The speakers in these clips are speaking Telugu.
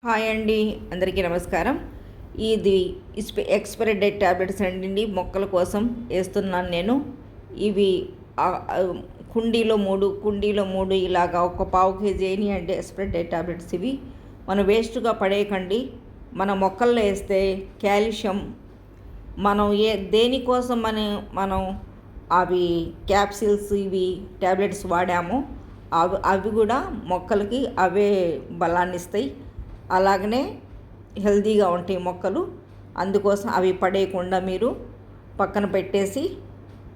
హాయ్ అండి, అందరికీ నమస్కారం. ఇది ఎక్స్పైరీ డేట్ ట్యాబ్లెట్స్ అండి, మొక్కల కోసం వేస్తున్నాను నేను. ఇవి కుండీలో మూడు ఇలాగా ఒక పావు కేజీ వేయండి ఎక్స్పైరీ డేట్ ట్యాబ్లెట్స్. ఇవి మనం వేస్ట్గా పడేయకండి. మన మొక్కల్లో వేస్తే కాల్షియం మనం దేనికోసం మనం అవి క్యాప్సిల్స్ ఇవి ట్యాబ్లెట్స్ వాడాము, అవి కూడా మొక్కలకి అవే బలాన్ని ఇస్తాయి. అలాగనే హెల్తీగా ఉంటాయి మొక్కలు. అందుకోసం అవి పడేయకుండా మీరు పక్కన పెట్టేసి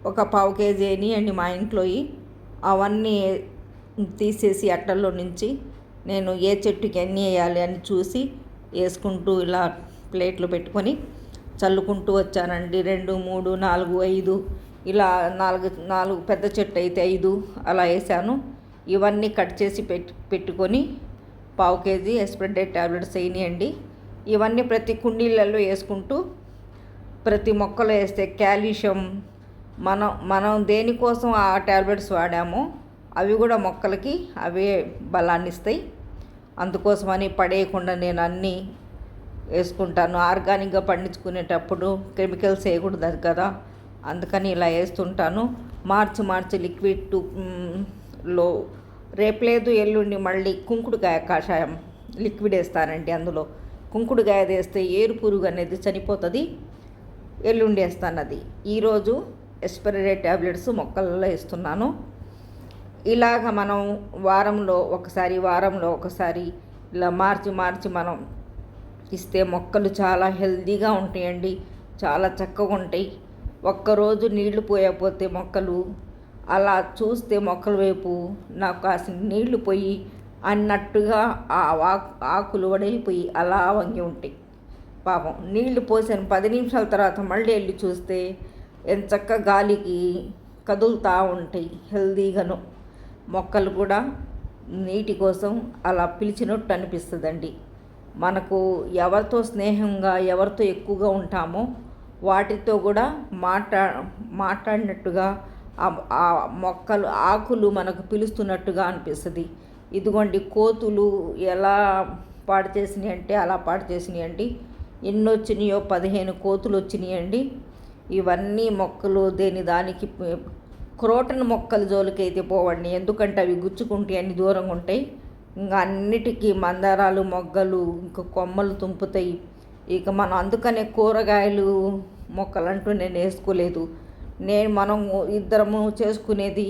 ఒక పావు కేజీ వేయండి మా ఇంట్లో. అవన్నీ తీసేసి అట్టల్లో నుంచి నేను ఏ చెట్టుకి ఎన్ని వేయాలి అని చూసి వేసుకుంటూ ఇలా ప్లేట్లు పెట్టుకొని చల్లుకుంటూ వచ్చానండి. 2, 3, 4, 5 ఇలా నాలుగు పెద్ద చెట్టు అయితే 5 అలా వేసాను. ఇవన్నీ కట్ చేసి పెట్టుకొని పావు కేజీ ఎక్స్పైరీ డేట్ ట్యాబ్లెట్స్ వేయండి. ఇవన్నీ ప్రతి కుండీలలో వేసుకుంటూ ప్రతి మొక్కలో వేస్తే కాల్షియం మనం దేనికోసం ఆ ట్యాబ్లెట్స్ వాడామో అవి కూడా మొక్కలకి అవే బలాన్ని ఇస్తాయి. అందుకోసమని పడేయకుండా నేను అన్నీ వేసుకుంటాను. ఆర్గానిక్గా పండించుకునేటప్పుడు కెమికల్స్ వేయకూడదు కదా, అందుకని ఇలా వేస్తుంటాను. మార్చి లిక్విడ్లో రేపు లేదు ఎల్లుండి మళ్ళీ కుంకుడుకాయ కషాయం లిక్విడ్ వేస్తానండి. అందులో కుంకుడుకాయ వేస్తే ఏరు పురుగు అనేది చనిపోతుంది. ఎల్లుండి వేస్తాను అది. ఈరోజు ఎక్స్పైరీ డేట్ ట్యాబ్లెట్స్ మొక్కలలో వేస్తున్నాను. ఇలాగ మనం వారంలో ఒకసారి ఇలా మార్చి మనం ఇస్తే మొక్కలు చాలా హెల్తీగా ఉంటాయండి, చాలా చక్కగా ఉంటాయి. ఒక్కరోజు నీళ్లు పోయకపోతే మొక్కలు అలా చూస్తే మొక్కల వైపు నాకు కాసిన నీళ్లు పోయి అన్నట్టుగా ఆ ఆకులు వడిలిపోయి అలా వంగి ఉంటాయి. పాపం నీళ్లు పోసాను 10 నిమిషాల తర్వాత మళ్ళీ వెళ్ళి చూస్తే ఎంచక్క గాలికి కదులుతూ ఉంటాయి హెల్తీగాను. మొక్కలు కూడా నీటి కోసం అలా పిలిచినట్టు అనిపిస్తుందండి. మనకు ఎవరితో స్నేహంగా ఎవరితో ఎక్కువగా ఉంటామో వాటితో కూడా మాట్లాడినట్టుగా ఆ మొక్కలు ఆకులు మనకు పిలుస్తున్నట్టుగా అనిపిస్తుంది. ఇదిగోండి కోతులు ఎలా పాడు చేసినాయి అంటే అలా పాడు చేసినాయండి. ఎన్ని వచ్చినాయో 15 కోతులు వచ్చినాయండి. ఇవన్నీ మొక్కలు దానికి క్రోటన్ మొక్కల జోలికి అయితే పోవండి, ఎందుకంటే అవి గుచ్చుకుంటే అన్ని దూరంగా ఉంటాయి. ఇంకా అన్నిటికీ మందారాలు మొగ్గలు ఇంకా కొమ్మలు తుంపుతాయి. ఇక మనం అందుకనే కూరగాయలు మొక్కలంటూ నేను వేసుకోలేదు. మనం ఇద్దరము చేసుకునేది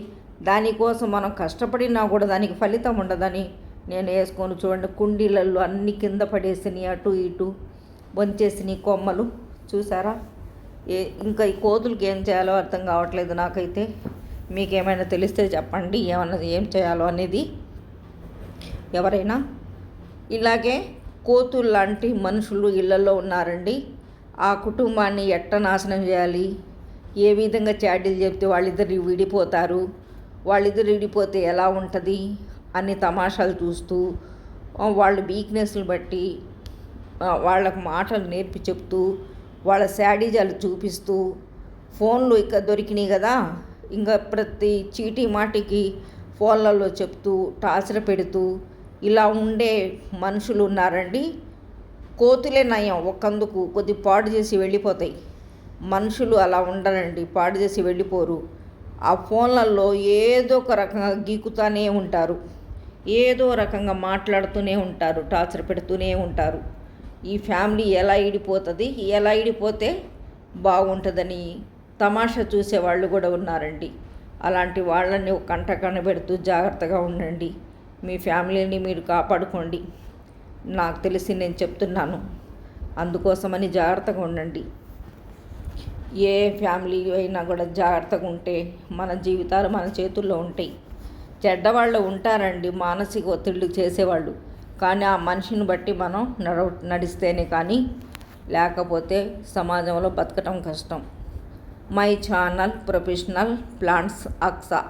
దానికోసం మనం కష్టపడినా కూడా దానికి ఫలితం ఉండదని నేను వేసుకొని చూడండి. కుండీలలో అన్ని కింద పడేసినాయి, అటు ఇటు వంచేసినాయి కొమ్మలు చూసారా. ఇంకా ఈ కోతులకి ఏం చేయాలో అర్థం కావట్లేదు నాకైతే. మీకేమైనా తెలిస్తే చెప్పండి ఏం చేయాలో అనేది. ఎవరైనా ఇలాగే కోతులు లాంటి మనుషులు ఇళ్లలో ఉన్నారండి. ఆ కుటుంబాన్ని ఎట్ట నాశనం చేయాలి, ఏ విధంగా చాడీలు చెప్తే వాళ్ళిద్దరు విడిపోతారు, వాళ్ళిద్దరు విడిపోతే ఎలా ఉంటుంది అన్ని తమాషాలు చూస్తూ వాళ్ళ వీక్నెస్లు బట్టి వాళ్ళకు మాటలు నేర్పి చెప్తూ వాళ్ళ శాడీజాలు చూపిస్తూ ఫోన్లు ఇక దొరికినాయి కదా, ఇంకా ప్రతి చీటీ మాటికి ఫోన్లలో చెప్తూ టార్చర్ పెడుతూ ఇలా ఉండే మనుషులు ఉన్నారండి. కోతులే నయం, ఒకందుకు కొద్ది పాడు చేసి వెళ్ళిపోతాయి. మనుషులు అలా ఉండరండి, పాడు చేసి వెళ్ళిపోరు. ఆ ఫోన్లలో ఏదో ఒక రకంగా గీకుతూనే ఉంటారు, ఏదో రకంగా మాట్లాడుతూనే ఉంటారు, టార్చర్ పెడుతూనే ఉంటారు. ఈ ఫ్యామిలీ ఎలా ఇడిపోతే బాగుంటుందని తమాషా చూసేవాళ్ళు కూడా ఉన్నారండి. అలాంటి వాళ్ళని ఒక కంట కనబెడుతూ జాగ్రత్తగా ఉండండి. మీ ఫ్యామిలీని మీరు కాపాడుకోండి. నాకు తెలిసి నేను చెప్తున్నాను, అందుకోసమని జాగ్రత్తగా ఉండండి. ఏ ఫ్యామిలీ అయినా కూడా జాగ్రత్తగా ఉంటే మన జీవితాలు మన చేతుల్లో ఉంటాయి. చెడ్డవాళ్ళు ఉంటారండి, మానసిక ఒత్తిళ్ళు చేసేవాళ్ళు, కానీ ఆ మనిషిని బట్టి మనం నడిస్తేనే కానీ లేకపోతే సమాజంలో బతకటం కష్టం. My channel professional plants Aqsa.